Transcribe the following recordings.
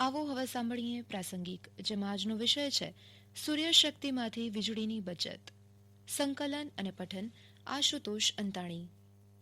આવો હવે સાંભળીએ પ્રાસંગિક, જેમાં આજનો વિષય છે સૂર્યશક્તિમાંથી વીજળીની બચત. સંકલન અને પઠન આશુતોષ અંતાણી.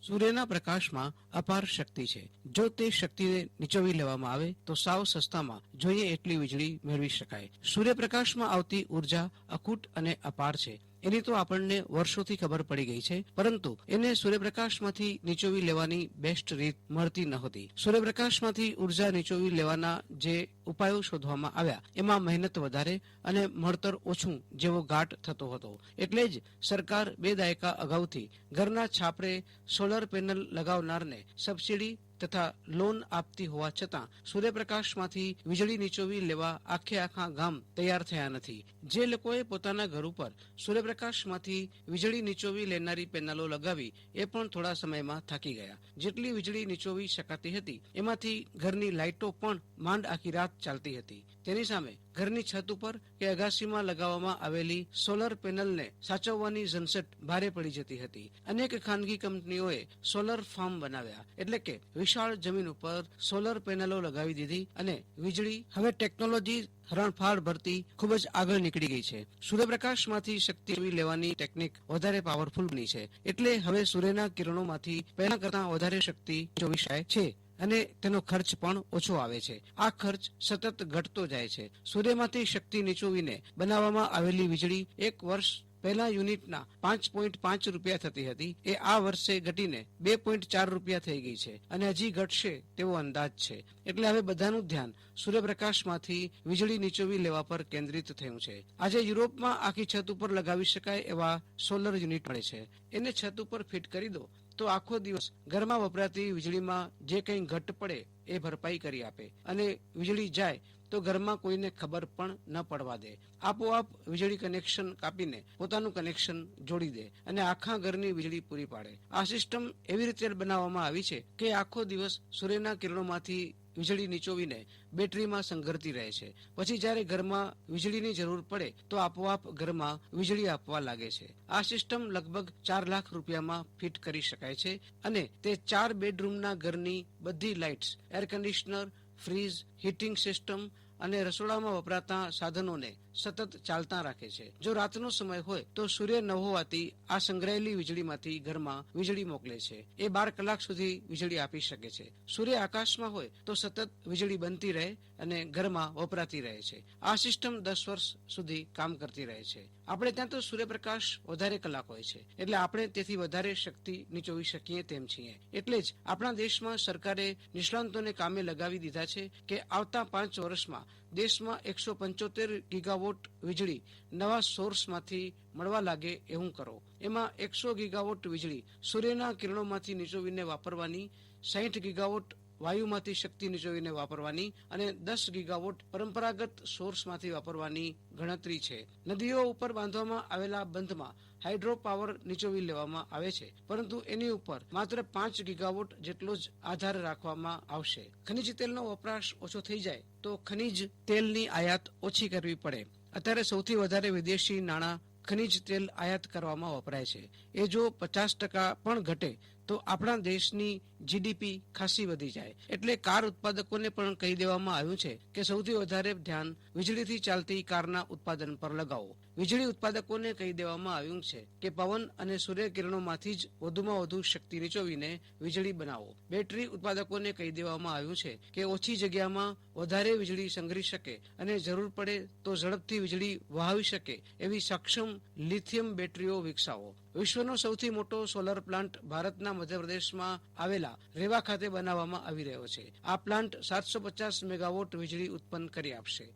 સૂર્યના પ્રકાશમાં અપાર શક્તિ છે. જો તે શક્તિને નીચોવી લેવામાં આવે તો સાવ સસ્તામાં જોઈએ એટલી વીજળી મેળવી શકાય. સૂર્યપ્રકાશમાં આવતી ઉર્જા અખૂટ અને અપાર છે. એની તો આપણને વર્ષોથી ખબર પડી ગઈ છે, પરંતુ એને સૂર્યપ્રકાશમાંથી નીચોવી લેવાની બેસ્ટ રીત મળતી નહોતી. સૂર્યપ્રકાશમાંથી ઉર્જા નીચોવી લેવાના જે ઉપાયો શોધવામાં આવ્યા એમાં મહેનત વધારે અને મળતર ઓછું જેવો ઘાટ થતો હતો. એટલે જ સરકાર 2 દાયકા અગાઉથી ઘરના છાપરે સોલર પેનલ લગાવનારને સબસિડી તથા લોન આપતી હોવા છતાં સૂર્યપ્રકાશમાંથી વીજળી નીચોવી લેવા આખા ગામ તૈયાર થયા નથી. જે લોકોએ પોતાના ઘર ઉપર સૂર્યપ્રકાશમાંથી વીજળી નીચોવી લેનારી પેનલો લગાવી એ પણ થોડા સમયમાં થાકી ગયા. જેટલી વીજળી નીચોવી શકાતી હતી એમાંથી ઘરની લાઇટો પણ માંડ આખી રાત ચાલતી હતી. તેની સામે ઘરની છત ઉપર કે અગાસીમાં લગાવવામાં આવેલી સોલર પેનલને સાચવવાની ઝંઝટ ભારે પડી જતી હતી. અનેક ખાનગી કંપનીઓએ સોલર ફાર્મ બનાવ્યા, એટલે કે વિશાળ જમીન ઉપર સોલર પેનલો લગાવી દીધી અને વીજળી હવે ટેકનોલોજી હરણફાળ ભરતી ખૂબ જ આગળ નીકળી ગઈ છે. સૂર્યપ્રકાશમાંથી શક્તિ લેવાની ટેકનિક વધારે પાવરફુલ બની છે, એટલે હવે સૂર્યના કિરણોમાંથી પહેલા કરતાં વધારે શક્તિ જોવી શકાય છે અને તેનો ખર્ચ પણ ઓછો આવે છે. આ ખર્ચ સતત ઘટતો જાય છે. સૂર્યમાંથી શક્તિ નીચોવીને બનાવવામાં આવેલી વીજળી એક વર્ષ પહેલા યુનિટના 5.5 રૂપિયા થતી હતી, એ આ વર્ષે ઘટીને 2.4 રૂપિયા થઈ ગઈ છે અને હજી ઘટશે તેવો અંદાજ છે. એટલે હવે બધાનું ધ્યાન સૂર્યપ્રકાશમાંથી વીજળી નીચોવી લેવા પર કેન્દ્રિત થયું છે. આજે યુરોપમાં આખી છત ઉપર લગાવી શકાય એવા સોલર યુનિટ મળે છે. એને છત ઉપર ફિટ કરી દો તો આખો દિવસ ઘરમાં વપરાતી વીજળીમાં જે કંઈ ઘટ પડે એ ભરપાઈ કરી આપે અને વીજળી જાય તો ઘરમાં કોઈને ખબર પણ ન પડવા દે. આપોઆપ વીજળી કનેક્શન કાપીને પોતાનું કનેક્શન જોડી દે અને આખા ઘરની વીજળી પૂરી પાડે. આ સિસ્ટમ એવી રીતે બનાવવામાં આવી છે કે આખો દિવસ સૂર્યના કિરણોમાંથી વીજળી નીચોવીને બેટરીમાં સંઘરતી રહે છે. પછી જ્યારે ઘરમાં વીજળીની જરૂર પડે તો આપોઆપ ઘરમાં વીજળી આપવા લાગે છે. આ સિસ્ટમ લગભગ 4 લાખ રૂપિયામાં ફિટ કરી શકાય છે અને તે 4 બેડરૂમના ઘરની બધી lights, air conditioner, fridge, heating system અને રસોડામાં વપરાતા સાધનોને સતત ચાલતા રાખે છે. જો રાતનો સમય હોય તો સૂર્ય ન હોવાથી આ સંગ્રહાયેલી વીજળીમાંથી ઘરમાં વીજળી મોકલે છે. એ 12 કલાક સુધી વીજળી આપી શકે છે. સૂર્ય આકાશમાં હોય તો સતત વીજળી બનતી રહે અને ઘરમાં વપરાતી રહે છે. આ સિસ્ટમ 10 વર્ષ સુધી કામ કરતી રહે છે. આપણે ત્યાં તો સૂર્યપ્રકાશ વધારે કલાક હોય છે, એટલે આપણે તેથી વધારે શક્તિ નીચોવી શકીએ તેમ છીએ. એટલે જ આપણા દેશમાં સરકારે નિષ્ણાંતોને કામે લગાવી દીધા છે કે આવતા 5 વર્ષમાં દેશમાં 175 ગીગાવોટ વીજળી નવા સોર્સમાંથી મળવા લાગે એવું કરો. એમાં 100 ગીગાવોટ વીજળી સૂર્યના કિરણોમાંથી નીચોવીને વાપરવાની, 60 ગીગાવોટ વાયુમાંથી શક્તિ નીચોવીને વાપરવાની અને 10 ગીગાવોટ પરંપરાગત સોર્સમાંથી વાપરવાની ગણતરી છે. નદીઓ ઉપર બાંધવામાં આવેલા બંધમાં હાઇડ્રો પાવર નીચોવી લેવામાં આવે છે, પરંતુ એની ઉપર માત્ર 5 ગીગાવોટ જેટલો જ આધાર રાખવામાં આવશે. ખનિજ તેલનો વપરાશ ઓછો થઈ જાય તો ખનિજ તેલની આયાત ઓછી કરવી પડે. અત્યારે સૌથી વધારે વિદેશી નાણાં ખનિજ તેલ આયાત કરવામાં વપરાય છે. એ જો 50% પણ ઘટે તો આપણા દેશની જીડીપી ખાસી વધી જાય. એટલે કાર ઉત્પાદકોને પણ કહી દેવામાં આવ્યું છે કે સૌથી વધારે ધ્યાન વીજળીથી ચાલતી કારના ઉત્પાદન પર લગાવો. વીજળી ઉત્પાદકોને કહી દેવામાં આવ્યું છે કે પવન અને સૂર્યકિરણોમાંથી જ વધુમાં વધુ શક્તિ નીચોવીને વીજળી બનાવો. બેટરી ઉત્પાદકોને કહી દેવામાં આવ્યું છે કે ઓછી જગ્યામાં વધારે વીજળી સંગ્રહી શકે અને જરૂર પડે તો ઝડપથી વીજળી વહાવી શકે એવી સક્ષમ લિથિયમ બેટરીઓ વિકસાવો. વિશ્વનો સૌથી મોટો સોલર પ્લાન્ટ ભારતના મધ્યપ્રદેશમાં આવેલા રેવા ખાતે બનાવવામાં આવી રહ્યો છે. આ પ્લાન્ટ 750 મેગાવોટ વીજળી ઉત્પન્ન કરી આપશે.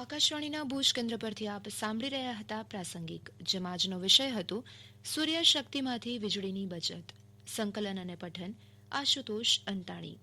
આકાશવાણીના ભુજ કેન્દ્ર પરથી આપ સાંભળી રહ્યા હતા પ્રાસંગિક, જેમાં આજનો વિષય હતો સૂર્યશક્તિમાંથી વીજળીની બચત. સંકલન અને પઠન આશુતોષ અંતાણી.